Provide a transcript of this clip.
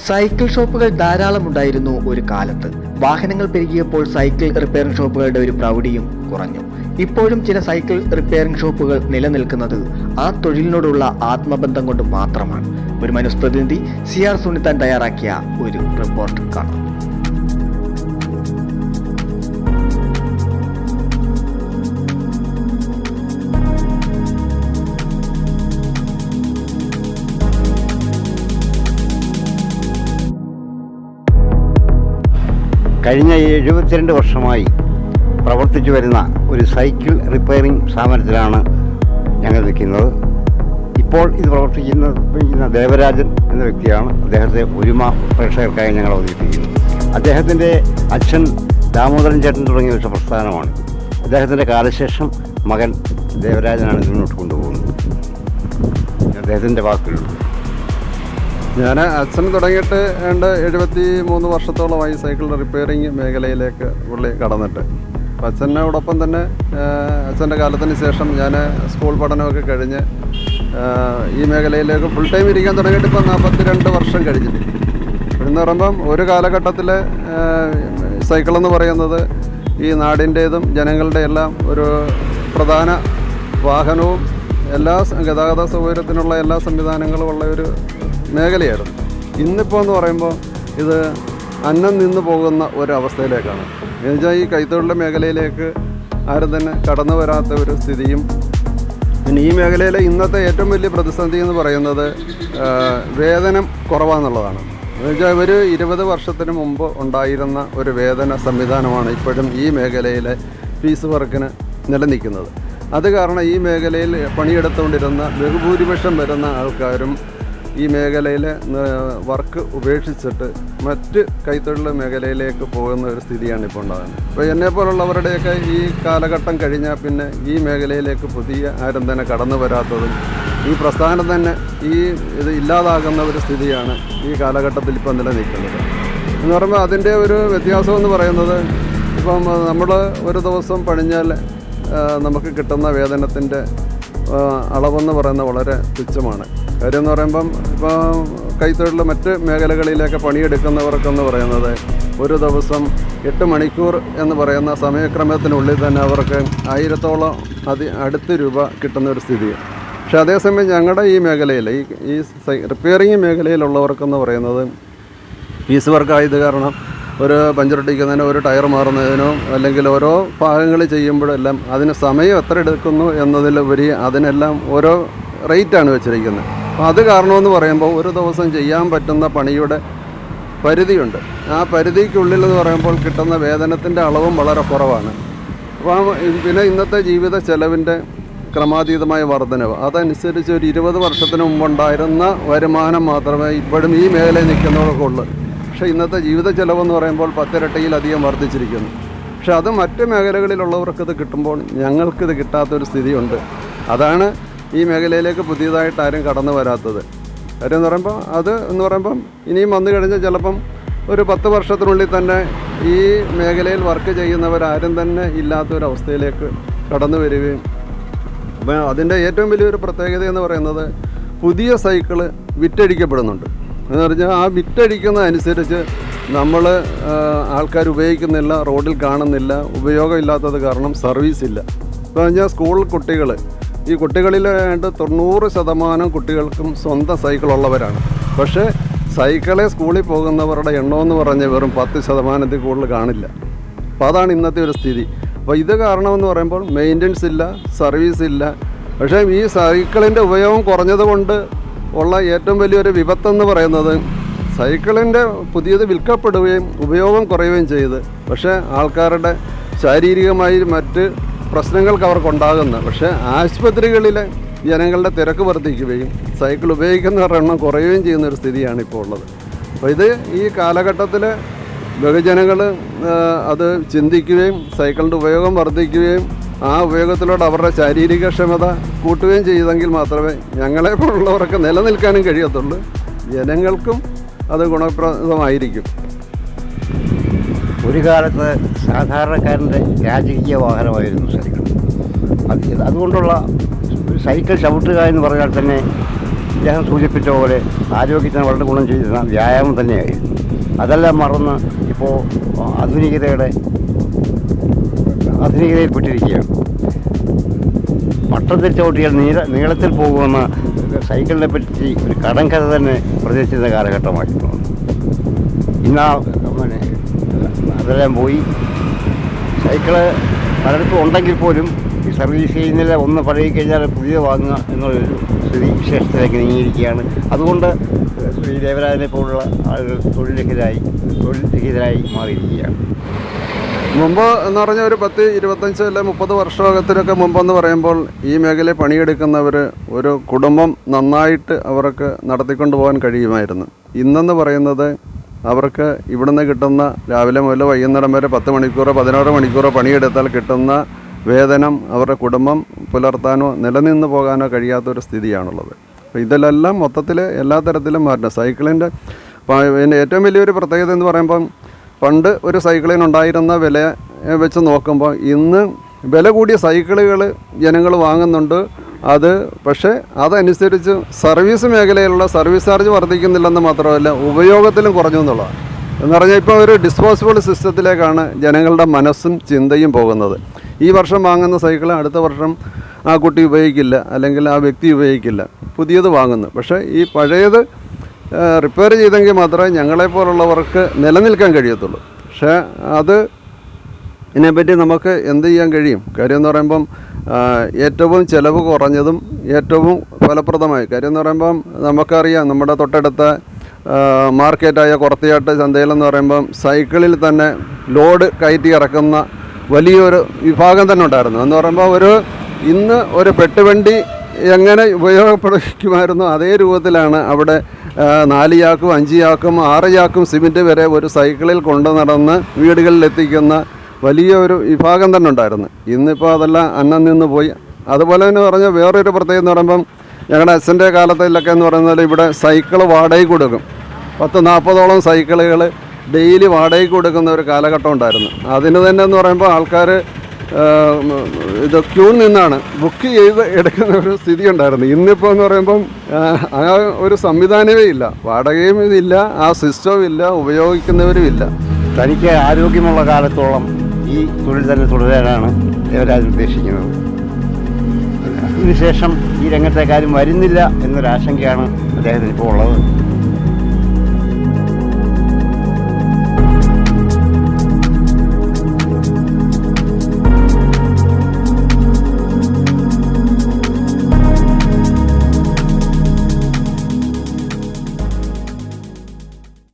Cycle ഷോപ്പുകൾ ധാരാളമുണ്ടായിരുന്നു ഒരു കാലത്ത്. വാഹനങ്ങൾ പെരുകിയപ്പോൾ സൈക്കിൾ റിപ്പയറിംഗ് ഷോപ്പുകളുടെ ഒരു പ്രൗഢിയും കുറഞ്ഞു. ഇപ്പോഴും ചില സൈക്കിൾ റിപ്പയറിംഗ് ഷോപ്പുകൾ നിലനിൽക്കുന്നത് ആ തൊഴിലിനോടുള്ള ആത്മബന്ധം കൊണ്ട് മാത്രമാണ്. ഒരു മനുസ്പ്രതിനിധി CR സുനിത്താൻ തയ്യാറാക്കിയ ഒരു റിപ്പോർട്ട് കാണാം. കഴിഞ്ഞ 72 വർഷമായി പ്രവർത്തിച്ചു വരുന്ന ഒരു സൈക്കിൾ റിപ്പയറിംഗ് സ്ഥാപനത്തിലാണ് ഞങ്ങൾ നിൽക്കുന്നത്. ഇപ്പോൾ ഇത് പ്രവർത്തിക്കുന്ന ദേവരാജൻ എന്ന വ്യക്തിയാണ്. അദ്ദേഹത്തെ ഒരുമ പ്രേക്ഷകർക്കായി ഞങ്ങൾ അവതരിപ്പിക്കുന്നത്. അദ്ദേഹത്തിൻ്റെ അച്ഛൻ ദാമോദരൻ ചേട്ടൻ തുടങ്ങിയ ഒരു പ്രസ്ഥാനമാണ്. അദ്ദേഹത്തിൻ്റെ കാലശേഷം മകൻ ദേവരാജനാണ് ഇത് മുന്നോട്ട് കൊണ്ടുപോകുന്നത്. അദ്ദേഹത്തിൻ്റെ വാക്കുകളുണ്ട്. ഞാൻ അച്ഛൻ തുടങ്ങിയിട്ട് 73 വർഷത്തോളമായി സൈക്കിൾ റിപ്പയറിംഗ് മേഖലയിലേക്ക് പുള്ളി കടന്നിട്ട്. അപ്പം അച്ഛനോടൊപ്പം തന്നെ അച്ഛൻ്റെ കാലത്തിന് ശേഷം ഞാൻ സ്കൂൾ പഠനമൊക്കെ കഴിഞ്ഞ് ഈ മേഖലയിലേക്ക് ഫുൾ ടൈം ഇരിക്കാൻ തുടങ്ങിയിട്ട് ഇപ്പം 42 വർഷം കഴിഞ്ഞിട്ട്. എന്ന് പറയുമ്പം ഒരു കാലഘട്ടത്തിൽ സൈക്കിളെന്ന് പറയുന്നത് ഈ നാടിൻ്റേതും ജനങ്ങളുടെ എല്ലാം ഒരു പ്രധാന വാഹനവും എല്ലാ ഗതാഗത സൗകര്യത്തിനുള്ള എല്ലാ സംവിധാനങ്ങളും ഉള്ള ഒരു മേഖലയായിരുന്നു. ഇന്നിപ്പോൾ എന്ന് പറയുമ്പോൾ ഇത് അന്നം നിന്ന് പോകുന്ന ഒരവസ്ഥയിലേക്കാണ്. എന്നുവെച്ചാൽ ഈ കൈത്തൊഴിലിൻ്റെ മേഖലയിലേക്ക് ആരും തന്നെ കടന്നു വരാത്ത ഒരു സ്ഥിതിയും. പിന്നെ ഈ മേഖലയിലെ ഇന്നത്തെ ഏറ്റവും വലിയ പ്രതിസന്ധി എന്ന് പറയുന്നത് വേതനം കുറവാന്നുള്ളതാണ്. എന്നുവെച്ചാൽ ഒരു 20 വർഷത്തിന് മുമ്പ് ഉണ്ടായിരുന്ന ഒരു വേതന സംവിധാനമാണ് ഇപ്പോഴും ഈ മേഖലയിലെ പീസ് വർക്കിന് നിലനിൽക്കുന്നത്. അത് കാരണം ഈ മേഖലയിൽ പണിയെടുത്തുകൊണ്ടിരുന്ന ബഹുഭൂരിപക്ഷം വരുന്ന ആൾക്കാരും ഈ മേഖലയിലെ വർക്ക് ഉപേക്ഷിച്ചിട്ട് മറ്റ് കൈത്തൊഴിൽ മേഖലയിലേക്ക് പോകുന്ന ഒരു സ്ഥിതിയാണ് ഇപ്പോൾ ഉണ്ടാകുന്നത്. ഇപ്പോൾ എന്നെപ്പോലുള്ളവരുടെയൊക്കെ ഈ കാലഘട്ടം കഴിഞ്ഞാൽ പിന്നെ ഈ മേഖലയിലേക്ക് പുതിയ ആരും തന്നെ കടന്നു വരാത്തതും ഈ പ്രസ്ഥാനം തന്നെ ഇത് ഇല്ലാതാകുന്ന ഒരു സ്ഥിതിയാണ് ഈ കാലഘട്ടത്തിൽ ഇപ്പോൾ നിലനിൽക്കുന്നത്. എന്ന് പറയുമ്പോൾ അതിൻ്റെ ഒരു വ്യത്യാസം എന്ന് പറയുന്നത്, ഇപ്പം നമ്മൾ ഒരു ദിവസം പണിഞ്ഞാൽ നമുക്ക് കിട്ടുന്ന വേതനത്തിൻ്റെ അളവെന്ന് പറയുന്നത് വളരെ തുച്ഛമാണ്. കാര്യം എന്ന് പറയുമ്പം ഇപ്പോൾ കൈത്തൊഴിൽ മറ്റ് മേഖലകളിലേക്ക് പണിയെടുക്കുന്നവർക്കെന്ന് പറയുന്നത് ഒരു ദിവസം 8 മണിക്കൂർ എന്ന് പറയുന്ന സമയക്രമത്തിനുള്ളിൽ തന്നെ അവർക്ക് 1000-ഓളം അടുത്ത് രൂപ കിട്ടുന്ന ഒരു സ്ഥിതിയാണ്. പക്ഷേ അതേസമയം ഞങ്ങളുടെ ഈ മേഖലയിൽ ഈ റിപ്പയറിംഗ് മേഖലയിലുള്ളവർക്കെന്ന് പറയുന്നത് പീസ് വർക്കായത് കാരണം ഒരു പഞ്ചറൊട്ടിക്കുന്നതിനോ ഒരു ടയർ മാറുന്നതിനോ അല്ലെങ്കിൽ ഓരോ ഭാഗങ്ങൾ ചെയ്യുമ്പോഴെല്ലാം അതിന് സമയം എത്ര എടുക്കുന്നു എന്നതിലുപരി അതിനെല്ലാം ഓരോ റേറ്റാണ് വെച്ചിരിക്കുന്നത്. അപ്പോൾ അത് കാരണമെന്ന് പറയുമ്പോൾ ഒരു ദിവസം ചെയ്യാൻ പറ്റുന്ന പണിയുടെ പരിധിയുണ്ട്. ആ പരിധിക്കുള്ളിൽ എന്ന് പറയുമ്പോൾ കിട്ടുന്ന വേതനത്തിൻ്റെ അളവും വളരെ കുറവാണ്. അപ്പോൾ പിന്നെ ഇന്നത്തെ ജീവിത ചെലവിൻ്റെ ക്രമാതീതമായ വർധനവ് അതനുസരിച്ച് ഒരു 20 വർഷത്തിന് മുമ്പുണ്ടായിരുന്ന വരുമാനം മാത്രമേ ഇപ്പോഴും ഈ മേഖലയിൽ നിൽക്കുന്നവർക്കുള്ളൂ. പക്ഷേ ഇന്നത്തെ ജീവിത ചെലവെന്ന് പറയുമ്പോൾ 10 ഇരട്ടിയിലധികം വർദ്ധിച്ചിരിക്കുന്നു. പക്ഷെ അത് മറ്റ് മേഖലകളിലുള്ളവർക്കിത് കിട്ടുമ്പോൾ ഞങ്ങൾക്കിത് കിട്ടാത്തൊരു സ്ഥിതിയുണ്ട്. അതാണ് ഈ മേഖലയിലേക്ക് പുതിയതായിട്ട് ആരും കടന്നു വരാത്തത്. കാര്യം എന്ന് പറയുമ്പം ഇനിയും വന്നു കഴിഞ്ഞാൽ ചിലപ്പം ഒരു 10 വർഷത്തിനുള്ളിൽ തന്നെ ഈ മേഖലയിൽ വർക്ക് ചെയ്യുന്നവരാരും തന്നെ ഇല്ലാത്തൊരവസ്ഥയിലേക്ക് കടന്നു വരികയും. അപ്പോൾ അതിൻ്റെ ഏറ്റവും വലിയൊരു പ്രത്യേകത എന്ന് പറയുന്നത് പുതിയ സൈക്കിള് വിറ്റഴിക്കപ്പെടുന്നുണ്ട്. എന്ന് പറഞ്ഞാൽ ആ വിറ്റഴിക്കുന്നതനുസരിച്ച് നമ്മൾ ആൾക്കാർ ഉപയോഗിക്കുന്നില്ല, റോഡിൽ കാണുന്നില്ല. ഉപയോഗമില്ലാത്തത് കാരണം സർവീസ് ഇല്ല. ഇപ്പോൾ പറഞ്ഞാൽ സ്കൂൾ കുട്ടികൾ, ഈ കുട്ടികളിൽ 90% കുട്ടികൾക്കും സ്വന്തം സൈക്കിളുള്ളവരാണ്. പക്ഷേ സൈക്കിളെ സ്കൂളിൽ പോകുന്നവരുടെ എണ്ണമെന്ന് പറഞ്ഞാൽ വെറും 10% കൂടുതൽ കാണില്ല. അപ്പോൾ അതാണ് ഇന്നത്തെ ഒരു സ്ഥിതി. അപ്പോൾ ഇത് കാരണമെന്ന് പറയുമ്പോൾ മെയിൻ്റനൻസ് ഇല്ല, സർവീസ് ഇല്ല. പക്ഷേ ഈ സൈക്കിളിൻ്റെ ഉപയോഗം കുറഞ്ഞതുകൊണ്ട് ഉള്ള ഏറ്റവും വലിയൊരു വിപത്തെന്ന് പറയുന്നത് സൈക്കിളിൻ്റെ പുതിയത് വിൽക്കപ്പെടുകയും ഉപയോഗം കുറയുകയും ചെയ്ത്, പക്ഷേ ആൾക്കാരുടെ ശാരീരികമായി മറ്റ് പ്രശ്നങ്ങൾക്ക് അവർക്കുണ്ടാകുന്ന, പക്ഷേ ആശുപത്രികളിലെ ജനങ്ങളുടെ തിരക്ക് വർദ്ധിക്കുകയും സൈക്കിൾ ഉപയോഗിക്കുന്നവരുടെ എണ്ണം കുറയുകയും ചെയ്യുന്ന ഒരു സ്ഥിതിയാണ് ഇപ്പോൾ ഉള്ളത്. അപ്പോൾ ഇത് ഈ കാലഘട്ടത്തിൽ ബഹുജനങ്ങൾ അത് ചിന്തിക്കുകയും സൈക്കിളിൻ്റെ ഉപയോഗം വർദ്ധിക്കുകയും ആ ഉപയോഗത്തിലൂടെ അവരുടെ ശാരീരിക ക്ഷമത കൂട്ടുകയും ചെയ്തെങ്കിൽ മാത്രമേ ഞങ്ങളെപ്പോലുള്ളവർക്ക് നിലനിൽക്കാനും കഴിയത്തുള്ളൂ. ജനങ്ങൾക്കും അത് ഗുണപ്രദമായിരിക്കും. ഒരു കാലത്ത് സാധാരണക്കാരൻ്റെ രാജകീയ വാഹനമായിരുന്നു സൈക്കിൾ. അതുകൊണ്ടുള്ള സൈക്കിൾ ചവിട്ടുക എന്ന് പറഞ്ഞാൽ തന്നെ ഇദ്ദേഹം സൂചിപ്പിച്ച പോലെ ആരോഗ്യത്തിന് വളരെ ഗുണം ചെയ്യുന്ന വ്യായാമം തന്നെയായിരുന്നു. അതെല്ലാം മറന്ന് ഇപ്പോൾ ആധുനികതയിൽപ്പെട്ടിരിക്കുകയാണ്. വട്ടത്തിൽ ചവിട്ടിയാൽ നീളത്തിൽ പോകുമെന്ന സൈക്കിളിനെ പറ്റി ഒരു കടങ്കഥ തന്നെ പ്രചരിച്ചിരുന്ന കാലഘട്ടമായിരുന്നു. ഇന്ന് അതെല്ലാം പോയി. സൈക്കിള് പലർക്കും ഉണ്ടെങ്കിൽ പോലും ഈ സർവീസ് ചെയ്യുന്നില്ല, ഒന്ന് പഴകി കഴിഞ്ഞാൽ പുതിയ വാങ്ങുക എന്നുള്ളൊരു സ്ഥിതി വിശേഷത്തിലേക്ക് നീങ്ങിയിരിക്കുകയാണ്. അതുകൊണ്ട് ശ്രീ ദേവരാജനെ പോലുള്ള ആളുകൾ തൊഴിൽരഹിതരായി മാറിയിരിക്കുകയാണ്. മുമ്പ് എന്ന് പറഞ്ഞാൽ ഒരു 10, 25 അല്ലെ 30 വർഷത്തിനൊക്കെ മുമ്പെന്ന് പറയുമ്പോൾ ഈ മേഖലയിൽ പണിയെടുക്കുന്നവർ ഒരു കുടുംബം നന്നായിട്ട് അവർക്ക് നടത്തിക്കൊണ്ട് പോകാൻ കഴിയുമായിരുന്നു. ഇന്നെന്ന് പറയുന്നത് അവർക്ക് ഇവിടുന്ന് കിട്ടുന്ന രാവിലെ മുതൽ വൈകുന്നേരം വരെ 10 മണിക്കൂറോ 16 മണിക്കൂറോ പണിയെടുത്താൽ കിട്ടുന്ന വേതനം അവരുടെ കുടുംബം പുലർത്താനോ നിലനിന്ന് പോകാനോ കഴിയാത്തൊരു സ്ഥിതിയാണുള്ളത്. അപ്പോൾ ഇതിലെല്ലാം മൊത്തത്തിൽ എല്ലാ തരത്തിലും മാറ്റണം. സൈക്കിളിൻ്റെ പിന്നെ ഏറ്റവും വലിയൊരു പ്രത്യേകത എന്ന് പറയുമ്പം പണ്ട് ഒരു സൈക്കിളിനുണ്ടായിരുന്ന വില വെച്ച് നോക്കുമ്പോൾ ഇന്ന് വില കൂടിയ സൈക്കിളുകൾ ജനങ്ങൾ വാങ്ങുന്നുണ്ട്. പക്ഷേ അതനുസരിച്ച് സർവീസ് മേഖലയിലുള്ള സർവീസ് ചാർജ് വർദ്ധിക്കുന്നില്ലെന്ന് മാത്രമല്ല ഉപയോഗത്തിലും കുറഞ്ഞു എന്നുള്ളതാണ്. എന്ന് പറഞ്ഞാൽ ഇപ്പോൾ ഒരു ഡിസ്പോസിബിൾ സിസ്റ്റത്തിലേക്കാണ് ജനങ്ങളുടെ മനസ്സും ചിന്തയും പോകുന്നത്. ഈ വർഷം വാങ്ങുന്ന സൈക്കിൾ അടുത്ത വർഷം ആ കുട്ടി ഉപയോഗിക്കില്ല, അല്ലെങ്കിൽ ആ വ്യക്തി ഉപയോഗിക്കില്ല, പുതിയത് വാങ്ങുന്നു. പക്ഷേ ഈ പഴയത് റിപ്പയർ ചെയ്തെങ്കിൽ മാത്രമേ ഞങ്ങളെപ്പോലുള്ളവർക്ക് നിലനിൽക്കാൻ കഴിയത്തുള്ളൂ. പക്ഷേ ഇതിനെപ്പറ്റി നമുക്ക് എന്ത് ചെയ്യാൻ കഴിയും? കാര്യം എന്ന് പറയുമ്പം ഏറ്റവും ചിലവ് കുറഞ്ഞതും ഏറ്റവും ഫലപ്രദമായ കാര്യം എന്ന് പറയുമ്പം നമുക്കറിയാം, നമ്മുടെ തൊട്ടടുത്ത മാർക്കറ്റായ കൊറത്തിയാട്ട് ചന്തയിലെന്ന് പറയുമ്പം സൈക്കിളിൽ തന്നെ ലോഡ് കയറ്റി ഇറക്കുന്ന വലിയൊരു വിഭാഗം തന്നെ ഉണ്ടായിരുന്നു. എന്ന് പറയുമ്പോൾ ഇന്ന് ഒരു പെട്ടുവണ്ടി എങ്ങനെ ഉപയോഗപ്പെടുത്തുമായിരുന്നു അതേ രൂപത്തിലാണ് അവിടെ 4 ചാക്കും 5 ചാക്കും 6 ചാക്കും സിമെൻറ്റ് വരെ ഒരു സൈക്കിളിൽ കൊണ്ടു നടന്ന് വീടുകളിലെത്തിക്കുന്ന വലിയൊരു വിഭാഗം തന്നെ ഉണ്ടായിരുന്നു. ഇന്നിപ്പോൾ അതെല്ലാം അന്നം നിന്ന് പോയി. അതുപോലെ തന്നെ പറഞ്ഞാൽ വേറൊരു പ്രത്യേകത എന്ന് പറയുമ്പം ഞങ്ങളുടെ അച്ഛൻ്റെ കാലത്തിലൊക്കെ എന്ന് പറയുന്നത് ഇവിടെ സൈക്കിൾ വാടകയ്ക്ക് കൊടുക്കും. 10-40ഓളം സൈക്കിളുകൾ ഡെയിലി വാടകയ്ക്ക് കൊടുക്കുന്ന ഒരു കാലഘട്ടം ഉണ്ടായിരുന്നു. അതിന് തന്നെ എന്ന് പറയുമ്പോൾ ആൾക്കാർ ക്യൂ നിന്നാണ് ബുക്ക് ചെയ്ത് എടുക്കുന്ന ഒരു സ്ഥിതി ഉണ്ടായിരുന്നു. ഇന്നിപ്പോൾ എന്ന് പറയുമ്പം ആ ഒരു സംവിധാനമേ ഇല്ല, വാടകയും ഇല്ല, ആ സിസ്റ്റവും ഇല്ല, ഉപയോഗിക്കുന്നവരും ഇല്ല. തനിക്ക് ആരോഗ്യമുള്ള കാലത്തോളം ഈ തൊഴിൽ തന്നെ തുടരാനാണ് ദേവരാജൻ ഉദ്ദേശിക്കുന്നത്. ഇതിനുശേഷം ഈ രംഗത്തേക്കാരും വരുന്നില്ല എന്നൊരാശങ്കയാണ് അദ്ദേഹത്തിന് ഇപ്പോൾ ഉള്ളത്.